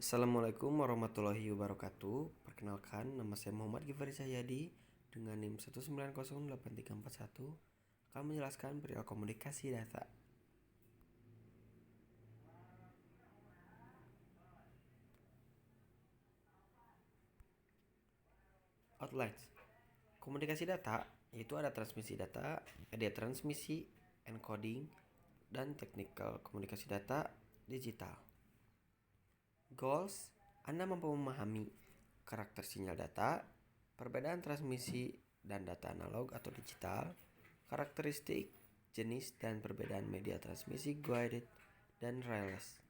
Assalamualaikum warahmatullahi wabarakatuh. Perkenalkan, nama saya Muhammad Givari Cahyadi dengan NIM 1908341 akan menjelaskan perihal komunikasi data. Outlines. Komunikasi data yaitu ada transmisi data, media transmisi, encoding, dan technical komunikasi data digital. Goals: Anda mampu memahami karakter sinyal data, perbedaan transmisi dan data analog atau digital, karakteristik, jenis dan perbedaan media transmisi guided dan wireless.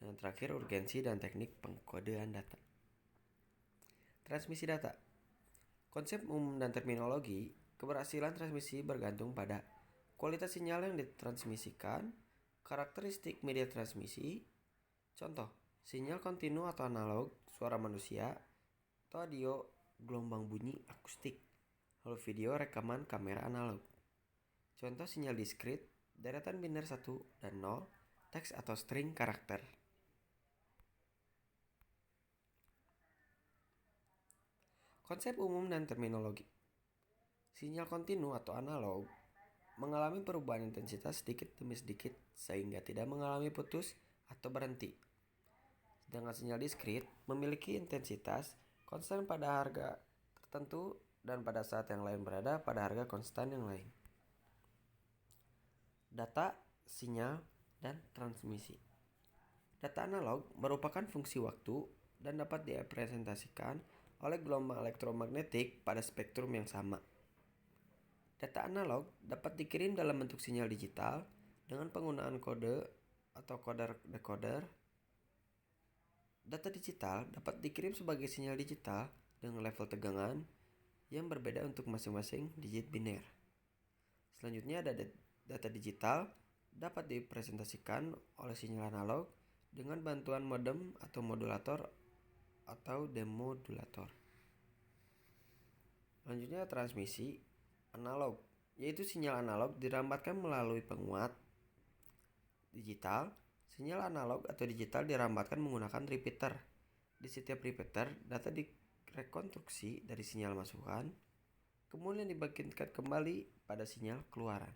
Dan terakhir, urgensi dan teknik pengkodean data. Transmisi data. Konsep umum dan terminologi. Keberhasilan transmisi bergantung pada kualitas sinyal yang ditransmisikan, karakteristik media transmisi. Contoh, sinyal kontinu atau analog, suara manusia, atau audio, gelombang bunyi akustik. Lalu video rekaman kamera analog. Contoh sinyal diskrit, deretan biner 1 dan 0, teks atau string karakter. Konsep umum dan terminologi. Sinyal kontinu atau analog mengalami perubahan intensitas sedikit demi sedikit sehingga tidak mengalami putus atau berhenti. Sedangkan sinyal diskrit memiliki intensitas konstan pada harga tertentu dan pada saat yang lain berada pada harga konstan yang lain. Data, sinyal, dan transmisi. Data analog merupakan fungsi waktu dan dapat direpresentasikan oleh gelombang elektromagnetik pada spektrum yang sama. Data analog dapat dikirim dalam bentuk sinyal digital dengan penggunaan kode atau koder-dekoder. Data digital dapat dikirim sebagai sinyal digital dengan level tegangan yang berbeda untuk masing-masing digit biner. Selanjutnya ada data digital dapat dipresentasikan oleh sinyal analog dengan bantuan modem atau modulator atau demodulator. Selanjutnya transmisi analog, yaitu sinyal analog dirambatkan melalui penguat. Digital, sinyal analog atau digital dirambatkan menggunakan repeater. Di setiap repeater, data direkonstruksi dari sinyal masukan, kemudian dibangkitkan kembali pada sinyal keluaran.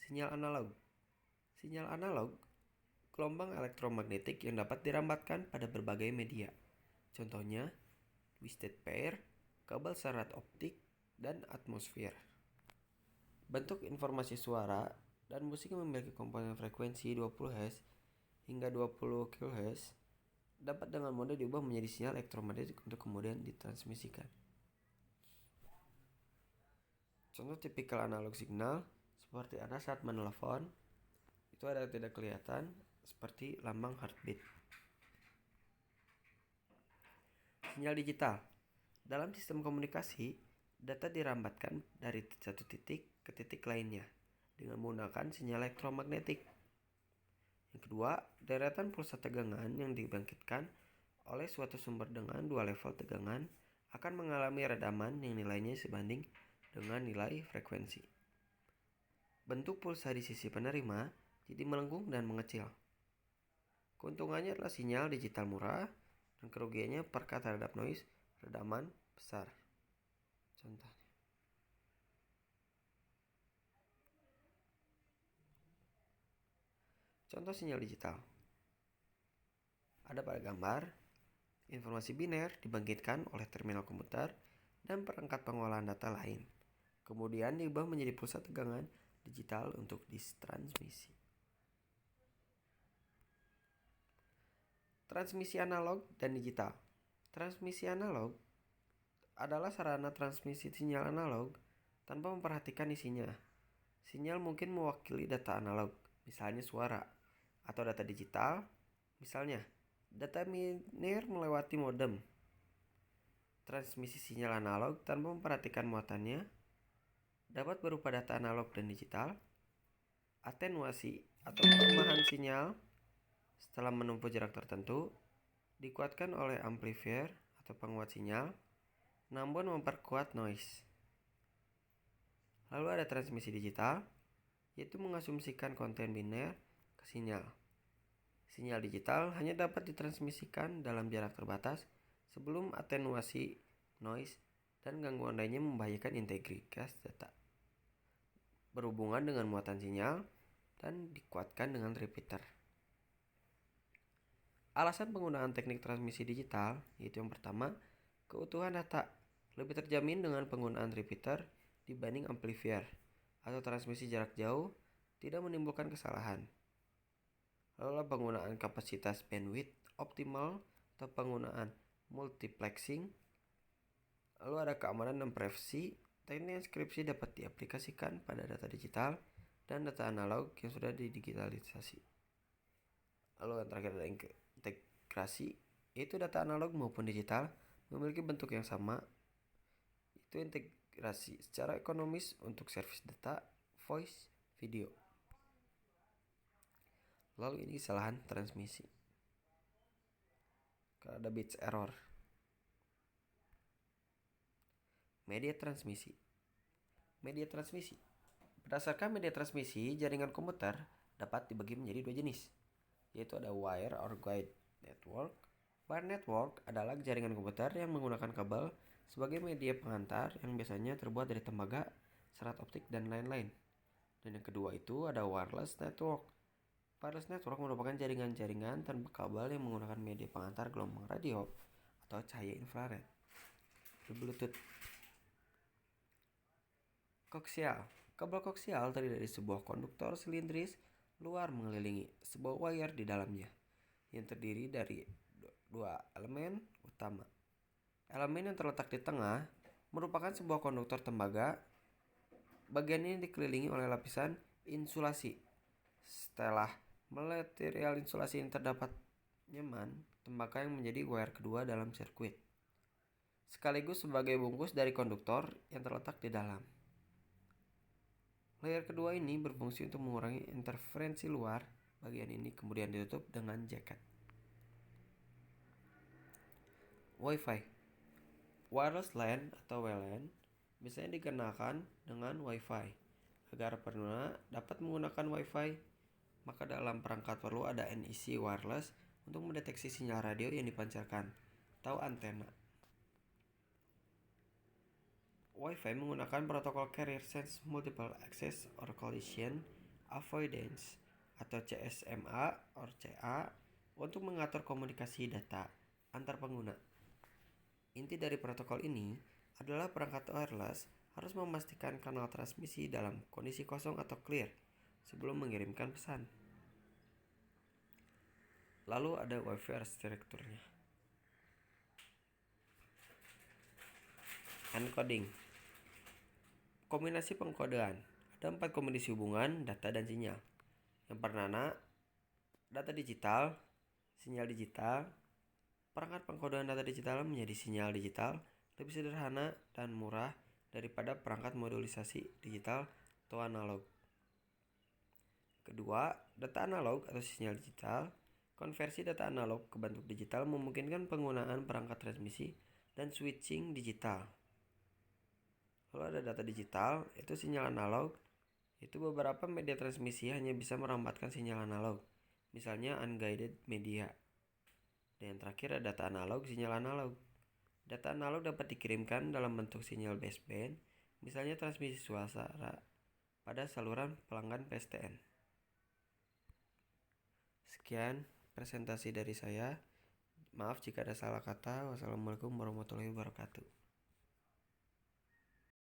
Sinyal analog. Sinyal analog, gelombang elektromagnetik yang dapat dirambatkan pada berbagai media. Contohnya, twisted pair, kabel serat optik, dan atmosfer. Bentuk informasi suara dan musik yang memiliki komponen frekuensi 20 Hz hingga 20 kHz dapat dengan mudah diubah menjadi sinyal elektromagnetik untuk kemudian ditransmisikan. Contoh tipikal analog signal seperti ada saat menelepon, itu ada tidak kelihatan seperti lambang heartbeat. Sinyal digital. Dalam sistem komunikasi, data dirambatkan dari satu titik ke titik lainnya dengan menggunakan sinyal elektromagnetik. Yang kedua, deretan pulsa tegangan yang dibangkitkan oleh suatu sumber dengan dua level tegangan akan mengalami redaman yang nilainya sebanding dengan nilai frekuensi. Bentuk pulsa di sisi penerima jadi melengkung dan mengecil. Keuntungannya adalah sinyal digital murah dan kerugiannya perkat terhadap noise redaman besar. Contohnya. Contoh sinyal digital. Ada pada gambar, informasi biner dibangkitkan oleh terminal komputer dan perangkat pengolahan data lain. Kemudian diubah menjadi pulsa tegangan digital untuk ditransmisi. Transmisi analog dan digital. Transmisi analog adalah sarana transmisi sinyal analog tanpa memperhatikan isinya. Sinyal mungkin mewakili data analog, misalnya suara, atau data digital, misalnya data biner melewati modem. Transmisi sinyal analog tanpa memperhatikan muatannya dapat berupa data analog dan digital, atenuasi atau pelemahan sinyal setelah menempuh jarak tertentu, dikuatkan oleh amplifier atau penguat sinyal, namun memperkuat noise. Lalu ada transmisi digital, yaitu mengasumsikan konten biner ke sinyal. Sinyal digital hanya dapat ditransmisikan dalam jarak terbatas sebelum atenuasi, noise, dan gangguan lainnya membahayakan integritas data. Berhubungan dengan muatan sinyal dan dikuatkan dengan repeater. Alasan penggunaan teknik transmisi digital yaitu yang pertama, keutuhan data lebih terjamin dengan penggunaan repeater dibanding amplifier atau transmisi jarak jauh tidak menimbulkan kesalahan. Lalu penggunaan kapasitas bandwidth optimal atau penggunaan multiplexing. Lalu ada keamanan dan privasi. Teknik enkripsi dapat diaplikasikan pada data digital dan data analog yang sudah didigitalisasi. Lalu yang terakhir ada integrasi, yaitu data analog maupun digital memiliki bentuk yang sama. Itu integrasi secara ekonomis untuk service data, voice, video. Lalu ini kesalahan transmisi. Kalau ada bits error. Media transmisi. Media transmisi. Berdasarkan media transmisi, jaringan komputer dapat dibagi menjadi dua jenis, yaitu ada wire or guide network. Wire network adalah jaringan komputer yang menggunakan kabel sebagai media pengantar yang biasanya terbuat dari tembaga, serat optik, dan lain-lain. Dan yang kedua itu ada wireless network. Wireless network merupakan jaringan-jaringan tanpa kabel yang menggunakan media pengantar gelombang radio atau cahaya infrared. Bluetooth. Koksial. Kabel koksial terdiri dari sebuah konduktor silindris luar mengelilingi sebuah wire di dalamnya yang terdiri dari dua elemen utama. Elemen yang terletak di tengah merupakan sebuah konduktor tembaga. Bagian ini dikelilingi oleh lapisan insulasi. Setelah material insulasi ini terdapat nyaman, tembaga yang menjadi wire kedua dalam sirkuit, sekaligus sebagai bungkus dari konduktor yang terletak di dalam. Layer kedua ini berfungsi untuk mengurangi interferensi luar. Bagian ini kemudian ditutup dengan jaket. Wi-Fi. Wireless LAN atau WLAN biasanya dikenakan dengan Wi-Fi. Agar pengguna dapat menggunakan Wi-Fi, maka dalam perangkat perlu ada NEC wireless untuk mendeteksi sinyal radio yang dipancarkan atau antena. Wi-Fi menggunakan protokol Carrier Sense Multiple Access or Collision Avoidance atau CSMA or CA untuk mengatur komunikasi data antar pengguna. Inti dari protokol ini adalah perangkat wireless harus memastikan kanal transmisi dalam kondisi kosong atau clear sebelum mengirimkan pesan. Lalu ada Wi-Fi arsitekturnya. Encoding. Kombinasi pengkodean. Ada 4 kombinasi hubungan data dan sinyal. Yang pertama, data digital, sinyal digital. Perangkat pengkodean data digital menjadi sinyal digital lebih sederhana dan murah daripada perangkat modulisasi digital atau analog. Kedua, data analog atau sinyal digital. Konversi data analog ke bentuk digital memungkinkan penggunaan perangkat transmisi dan switching digital. Lalu ada data digital, yaitu sinyal analog. Itu beberapa media transmisi hanya bisa merambatkan sinyal analog, misalnya unguided media. Dan yang terakhir ada data analog, sinyal analog. Data analog dapat dikirimkan dalam bentuk sinyal baseband, misalnya transmisi suara pada saluran pelanggan PSTN. Sekian presentasi dari saya. Maaf jika ada salah kata. Wassalamualaikum warahmatullahi wabarakatuh.